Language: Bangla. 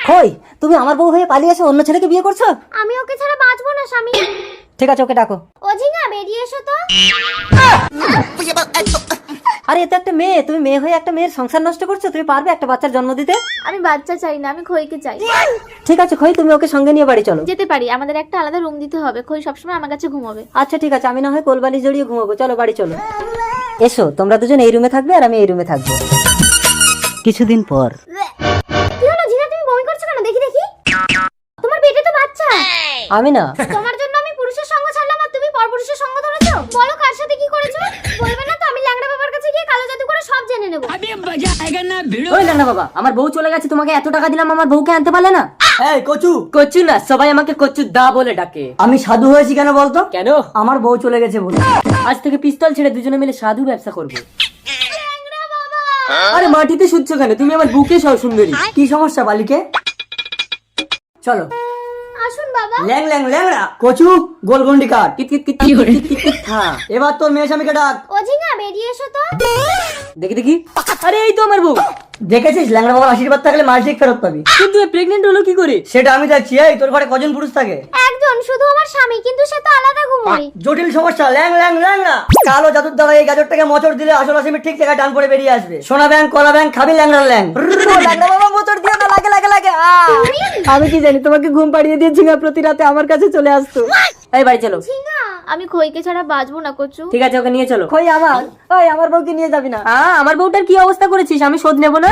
কই তুমি আমার বউ হয়ে পালিয়ে এসে অন্য ছেলেকে বিয়ে করছো? আমি ওকে ছাড়া বাঁচবো না স্বামী। ঠিক আছে, ওকে ডাকো। ও ঝিঙা বেরিয়ে এসো তো। আরে এ তো একটা মেয়ে, তুমি মেয়ে হয়ে একটা মেয়ের সংসার নষ্ট করছো। তুমি পারবে একটা বাচ্চার জন্ম দিতে? আমি বাচ্চা চাই না, আমি খইকে চাই। ঠিক আছে খই, তুমি ওকে সঙ্গে নিয়ে বাড়ি চলো। যেতে পারি, আমাদের একটা আলাদা রুম দিতে হবে। খই সবসময় আমার কাছে ঘুমাবে। আচ্ছা ঠিক আছে, আমি না হয় কোলবালি জড়িয়ে ঘুমাবো। চলো বাড়ি চলো। এসো, তোমরা দুজন এই রুমে থাকবে আর আমি এই রুমে থাকবো। কিছুদিন পর। কি হলো ঝিঙা, তুমি বমি করছো কেন? দেখি দেখি, তোমার পেটে তো বাচ্চা। আমি না, তোমার জন্য আমি পুরুষের সঙ্গ ছাড়লাম আর তুমি পরপুরুষের সঙ্গ ধরেছো। বলো কার সাথে কি করেছো? বলবে না তো? আমি ল্যাংড়া বাবার কাছে গিয়ে কালো জাদু করে সব জেনে নেব। ওই না বাবা, আমার বউ চলে গেছে। তোমাকে এত টাকা দিলাম, আমার বউকে আনতে পারলে না? এই কচু, কচু না, সবাই আমাকে কচু দা বলে ডাকে। আমি সাধু হয়েছি কেন বলতো? কেন? আমার বউ চলে গেছে বলে। আজ থেকে পিস্তল ছেড়ে দুজনে মিলে সাধু ব্যবসা করবো। আরে মাটিতে শুচ্ছ কেন? তুমি আমার বুকে সব সুন্দরী। কি সমস্যা বালিকে? চলো। আসুন বাবা। ল্যাং ল্যাং ল্যাংড়া কচু গোলগন্ডি কাট। কিট কিট কিট কিট কিট কিট কিট। হ্যাঁ, এবার তোর মেয়ে স্বামীকে ডাক। ও ঝিঙা বেরিয়ে এসো তো। দেখি দেখি। আরে এই তো আমার বউ। দেখেছিস, ল্যাংড়া বাবার আশীর্বাদ থাকলে মাসিক ফেরত পাবি। কিন্তু প্রেগনেন্ট হলো কি করে? সেটা আমি দেখছি। এই তোর ঘরে কজন পুরুষ থাকে? একজন, শুধু আমার স্বামী, কিন্তু সে তো আলাদা ঘুমোয়। জটিল সমস্যা। ল্যাং ল্যাং ল্যাংড়া কালো জাদুর দ্বারা এই গাজরটাকে মোচড় দিলে আসল আসামি ঠিক জায়গায় ডান করে বেরিয়ে আসবে। সোনা ব্যাংক কলা ব্যাংক খাবি ল্যাংড়ার ল্যাং। ল্যাংড়া বাবা মোচড় দিও না, লাগে লাগে লাগে। আমি কি জানি, তোমাকে ঘুম পাড়িয়ে দিয়ে ঝিঙা প্রতি রাতে আমার কাছে চলে আসতো। এই বাড়ি চলো। ঝিঙা, আমি খইকে ছাড়া বাঁচবো না কচু। ঠিক আছে, ওকে নিয়ে চলো। কই আমার? ওই আমার বউকে নিয়ে যাবি না? আমার বউটার কি অবস্থা করেছিস? আমি শোধ নেবো না।